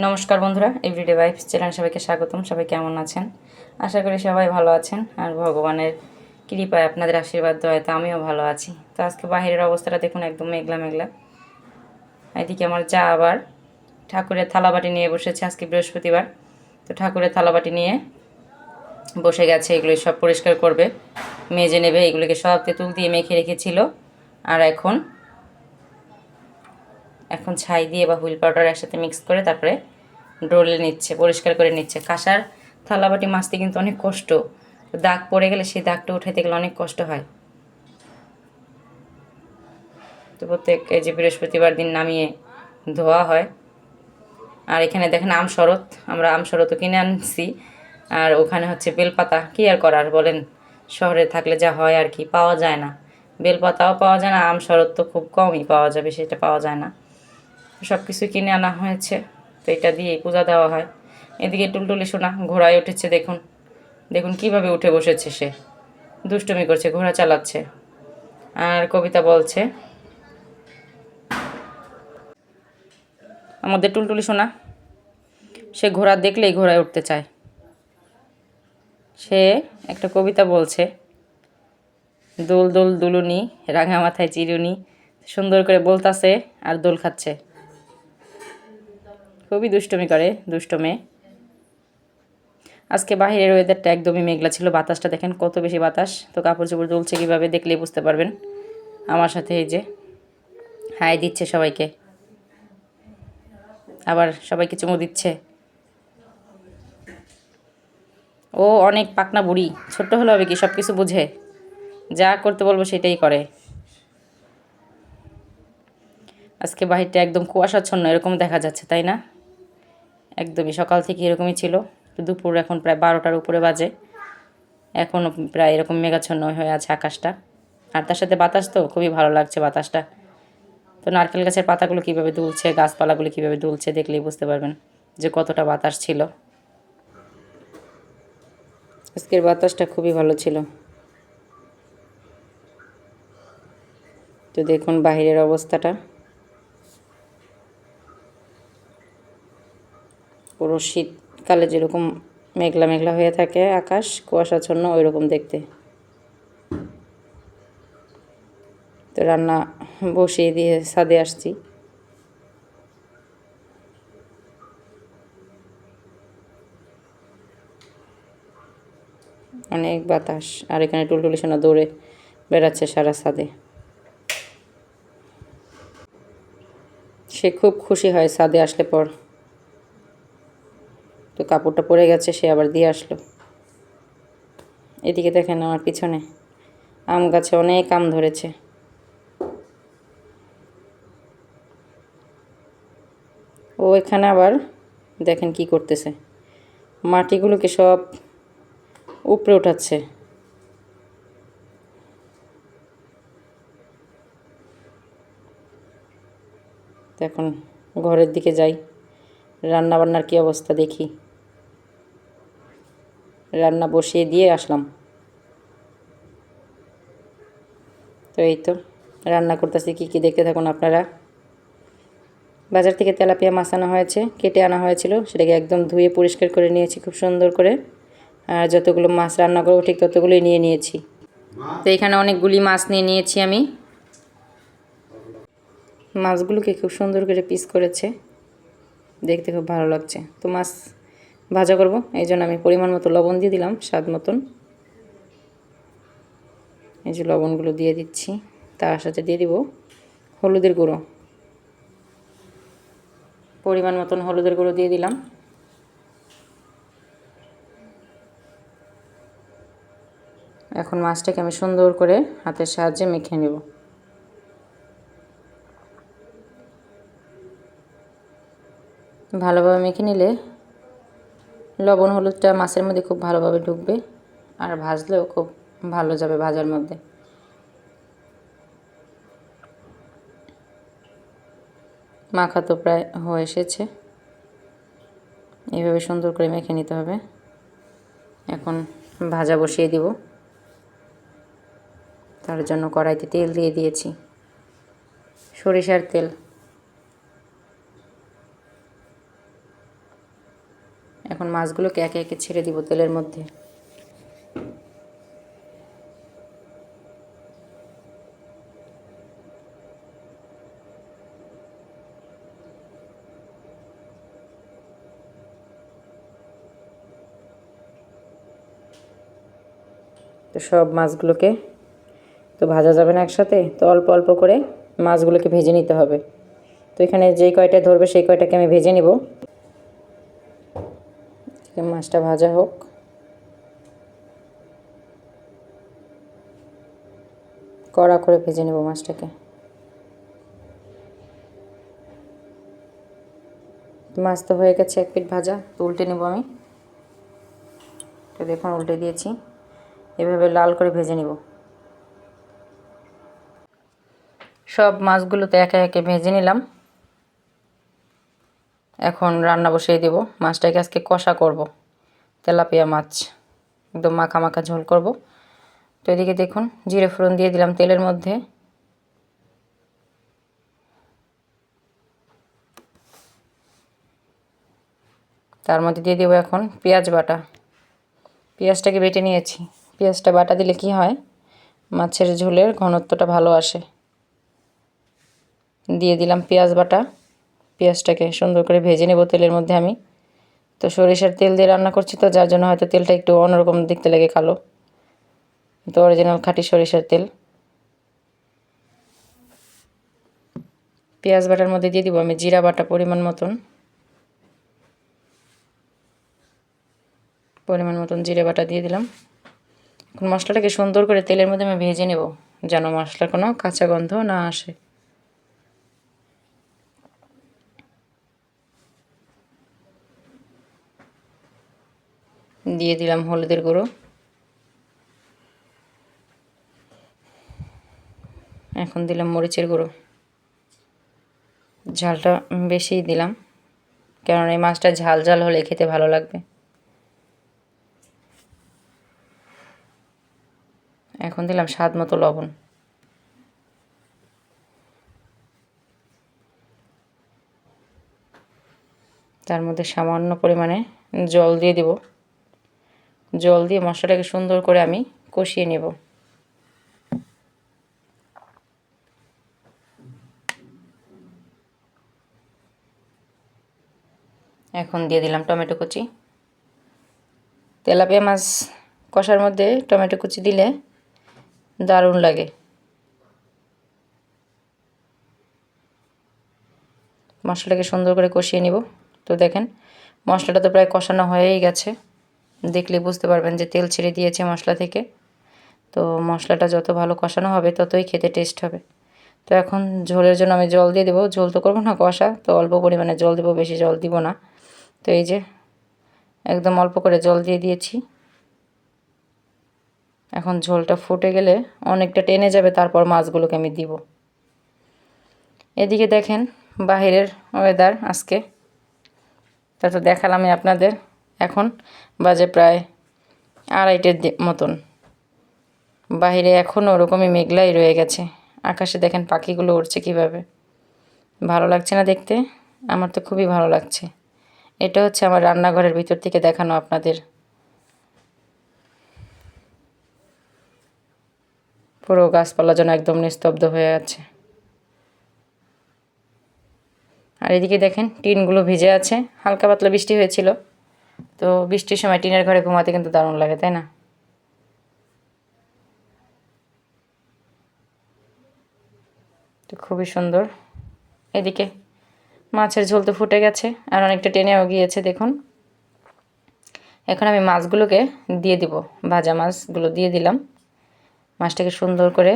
নমস্কার বন্ধুরা, everyday vibes চ্যানেলে সবাইকে স্বাগতম। সবাই কেমন আছেন? আশা করি সবাই ভালো আছেন, আর ভগবানের কৃপায় আপনাদের আশীর্বাদ দয়াতে আমিও ভালো আছি। তো আজকে বাহিরের অবস্থাটা দেখুন, একদম মেঘলা মেঘলা। এদিকে আমার যা আবার ঠাকুরের থালাবাটি নিয়ে বসেছে, আজকে বৃহস্পতিবার। তো ঠাকুরের থালাবাটি নিয়ে বসে গেছে, এগুলো সব পরিষ্কার করবে, মেজে নেবে। এগুলোকে সব তেঁতুল দিয়ে মেখে রেখেছিল, আর এখন ছাই দিয়ে বা হুইল পাউডার একসাথে মিক্স করে তারপরে ডলে নিচ্ছে, পরিষ্কার করে নিচ্ছে। কাঁসার থালাবাটি মাজতে কিন্তু অনেক কষ্ট, দাগ পড়ে গেলে সেই দাগটা উঠাইতে গেলে অনেক কষ্ট হয়। তো প্রত্যেক যে বৃহস্পতিবার দিন নামিয়ে ধোয়া হয়। আর এখানে দেখেন আম শরৎ, আমরা আম শরৎও কিনে আনছি। আর ওখানে হচ্ছে বেলপাতা, কী আর করার বলেন, শহরে থাকলে যা হয় আর কি, পাওয়া যায় না। বেলপাতাও পাওয়া যায় না, আম শরৎ তো খুব কমই পাওয়া যাবে, সেটা পাওয়া যায় না। সব কিছু কিনে আনা হয়েছে, তো এটা দিয়েই পূজা দেওয়া হয়। এদিকে টুলটুলি সোনা ঘোড়ায় উঠেছে, দেখুন দেখুন কীভাবে উঠে বসেছে, সে দুষ্টুমি করছে, ঘোড়া চালাচ্ছে। আর কবিতা বলছে, আমাদের টুলটুলি সোনা সে ঘোড়া দেখলেই ঘোড়ায় উঠতে চায়। সে একটা কবিতা বলছে, দোল দোল দুলুনি রাঙা মাথায় চিরুনি, সুন্দর করে বলতাছে আর দোল খাচ্ছে। খুবই দুষ্টুমি করে, দুষ্ট মেয়ে। আজকে বাহিরের ওয়েদারটা একদমই মেঘলা ছিল, বাতাসটা দেখেন কত বেশি বাতাস। তো কাপড় চোপড় দুলছে কীভাবে দেখলেই বুঝতে পারবেন। আমার সাথে এই যে হাই দিচ্ছে সবাইকে, আবার সবাইকে চুমু দিচ্ছে। ও অনেক পাকনা বুড়ি, ছোট্ট হলে হবে কি, সব কিছু বুঝে, যা করতে বলবো সেটাই করে। আজকে বাহিরটা একদম কুয়াশাচ্ছন্ন এরকম দেখা যাচ্ছে, তাই না? একদমই সকাল থেকে এরকমই ছিল। দুপুর এখন প্রায় 12টার উপরে বাজে, এখনও প্রায় এরকম মেঘাচ্ছন্ন হয়ে আছে আকাশটা। আর তার সাথে বাতাস, তো খুবই ভালো লাগছে বাতাসটা। তো নারকেল গাছের পাতাগুলো কীভাবে দুলছে, গাছপালাগুলো কীভাবে দুলছে দেখলেই বুঝতে পারবেন যে কতটা বাতাস ছিল। আজকের বাতাসটা খুবই ভালো ছিল। তো দেখুন বাহিরের অবস্থাটা, পুরো শীতকালে যেরকম মেঘলা মেঘলা হয়ে থাকে আকাশ, কুয়াশাচ্ছন্ন ওই রকম দেখতে। তো রান্না বসিয়ে দিয়ে ছাদে আসছি। অনেক বাতাস, আর এখানে টুলটুলি সোনা দৌড়ে বেড়াচ্ছে সারা ছাদে। সে খুব খুশি হয় ছাদে আসলে পর। তো কাপড়টা পরে গেছে, সে আবার দিয়ে আসলো। এদিকে দেখেন আমার পিছনে আম গাছে অনেক আম ধরেছে। ও এখানে আবার দেখেন কি করতেছে, মাটিগুলোকে সব উপরে উঠাচ্ছে। এখন ঘরের দিকে যাই, রান্না বান্নার কী অবস্থা দেখি। রান্না বসিয়ে দিয়ে আসলাম। তো এই তো রান্না করতেছি, কী কী দেখতে থাকুন আপনারা। বাজার থেকে তেলাপিয়া মাছ আনা হয়েছে, কেটে আনা হয়েছিল, সেটাকে একদম ধুয়ে পরিষ্কার করে নিয়েছি খুব সুন্দর করে। আর যতগুলো মাছ রান্না করবো ঠিক ততগুলোই নিয়ে নিয়েছি। তো এখানে অনেকগুলি মাছ নিয়ে নিয়েছি আমি। মাছগুলোকে খুব সুন্দর করে পিস করেছে, দেখতে খুব ভালো লাগছে। তো মাছ ভাজা করব, এই জন্য আমি পরিমাণ মতো লবণ দিয়ে দিলাম, স্বাদ মতন। এই যে লবণগুলো দিয়ে দিচ্ছি, তার সাথে দিয়ে দিব হলুদের গুঁড়ো, পরিমাণ মতন হলুদের গুঁড়ো দিয়ে দিলাম। এখন মাছটাকে আমি সুন্দর করে হাতের সাহায্যে মেখে নেব। ভালোভাবে মেখে নিলে লবণ হলুদটা মাছের মধ্যে খুব ভালোভাবে ঢুকবে, আর ভাজলেও খুব ভালো যাবে ভাজার মধ্যে। মাখা তো প্রায় হয়ে এসেছে, এইভাবে সুন্দর করে মেখে নিতে হবে। এখন ভাজা বসিয়ে দিব, তার জন্য কড়াইতে তেল দিয়ে দিয়েছি, সরিষার তেল। এখন মাছগুলোকে একে একে ছেড়ে দিব তেলের মধ্যে। তো সব মাছগুলোকে তো ভাজা যাবে না একসাথে, তো অল্প অল্প করে মাছগুলোকে ভেজে নিতে হবে। তো এখানে যেই কয়টা ধরবে সেই কয়টাকে আমি ভেজে নিব। মাছটা ভাজা হোক। কড়া করে ভেজে নেব মাছটাকে। মাছ তো হয়ে গেছে এক পিঠ ভাজা, তো উল্টে নেব আমি। তো দেখুন উল্টে দিয়েছি, এভাবে লাল করে ভেজে নিব। সব মাছগুলোতে একে একে ভেজে নিলাম। এখন রান্না বসিয়ে দেব। মাছটাকে আজকে কষা করব, তেলাপিয়া মাছ, একদম মাখা মাখা ঝোল করব। তো এদিকে দেখুন জিরে ফোড়ন দিয়ে দিলাম তেলের মধ্যে। তার মধ্যে দিয়ে দেবো এখন পেঁয়াজ বাটা। পেঁয়াজটাকে বেটে নিয়েছি। পেঁয়াজটা বাটা দিলে কি হয়, মাছের ঝোলের ঘনত্বটা ভালো আসে। দিয়ে দিলাম পেঁয়াজ বাটা। পেঁয়াজটাকে সুন্দর করে ভেজে নেব তেলের মধ্যে আমি। তো সরিষার তেল দিয়ে রান্না করছি, তো যার জন্য হয়তো তেলটা একটু অন্যরকম দেখতে লাগে, কালো। তো অরিজিনাল খাঁটি সরিষার তেল। পেঁয়াজ বাটার মধ্যে দিয়ে দিব আমি জিরা বাটা পরিমাণ মতন জিরে বাটা দিয়ে দিলাম। এখন মশলাটাকে সুন্দর করে তেলের মধ্যে আমি ভেজে নেব, যেন মশলার কোনো কাঁচা গন্ধ না আসে। দিয়ে দিলাম হলুদের গুঁড়ো। এখন দিলাম মরিচের গুঁড়ো। ঝালটা বেশিই দিলাম, কারণ এই মাছটা ঝাল ঝাল হলে খেতে ভালো লাগবে। এখন দিলাম স্বাদ মতো লবণ। তার মধ্যে সামান্য পরিমাণে জল দিয়ে দেব। জল দিয়ে মশলাটাকে সুন্দর করে আমি কষিয়ে নেব। এখন দিয়ে দিলাম টমেটো কুচি। তেলাপিয়া মাছ কষার মধ্যে টমেটো কুচি দিলে দারুণ লাগে। মশলাটাকে সুন্দর করে কষিয়ে নিব। তো দেখেন মশলাটা তো প্রায় কষানো হয়েই গেছে, দেখলে বুঝতে পারবেন যে তেল ছেড়ে দিয়েছে মশলা থেকে। তো মশলাটা যত ভালো কষানো হবে ততই খেতে টেস্ট হবে। তো এখন ঝোলের জন্য আমি জল দিয়ে দেবো। ঝোল তো করবো না কষা, তো অল্প পরিমাণে জল দেবো, বেশি জল দিব না। তো এই যে একদম অল্প করে জল দিয়ে দিয়েছি। এখন ঝোলটা ফুটে গেলে অনেকটা টেনে যাবে, তারপর মাছগুলোকে আমি দিব। এদিকে দেখেন বাহিরের ওয়েদার আজকে, তা তো দেখালাম আমি আপনাদের। এখন বাজে প্রায় 2:30 মতন। বাহিরে এখনও ওরকমই মেঘলাই রয়ে গেছে। আকাশে দেখেন পাখিগুলো উড়ছে কীভাবে, ভালো লাগছে না দেখতে? আমার তো খুবই ভালো লাগছে। এটা হচ্ছে আমার রান্নাঘরের ভিতর থেকে দেখানো আপনাদের। পুরো গাছপালা যেন একদম নিস্তব্ধ হয়ে আছে। আর এদিকে দেখেন টিনগুলো ভিজে আছে, হালকা পাতলা বৃষ্টি হয়েছিল। তো বৃষ্টির সময় টিনের ঘরে ঘুমাতে কিন্তু দারুণ লাগে, তাই না? তো খুবই সুন্দর। এদিকে মাছের ঝোল তো ফুটে গেছে, আর অনেকটা টেনেও গিয়েছে দেখুন। এখন আমি মাছগুলোকে দিয়ে দিব, ভাজা মাছগুলো দিয়ে দিলাম। মাছটাকে সুন্দর করে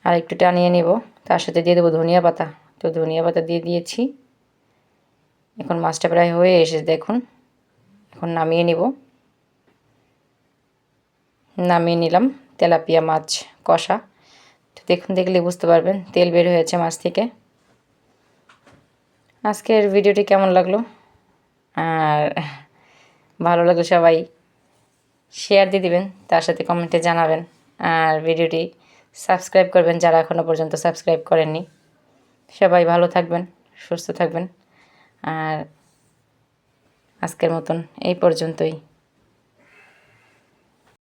আর একটু টানিয়ে নেব। তার সাথে দিয়ে দেবো ধনিয়া পাতা। তো ধনিয়া পাতা দিয়ে দিয়েছি। এখন মাছটা প্রায় হয়ে এসেছে দেখুন। এখন নামিয়ে নিব। নামিয়ে নিলাম তেলাপিয়া মাছ কষা। তো দেখুন, দেখলে বুঝতে পারবেন তেল বের হয়েছে মাছ থেকে। আজকের ভিডিওটি কেমন লাগলো, আর ভালো লাগলে সবাই শেয়ার দিয়ে দিবেন, তার সাথে কমেন্টে জানাবেন। আর ভিডিওটি সাবস্ক্রাইব করবেন যারা এখনও পর্যন্ত সাবস্ক্রাইব করেননি। সবাই ভালো থাকবেন, সুস্থ থাকবেন। আর আজকের মতন এই পর্যন্তই।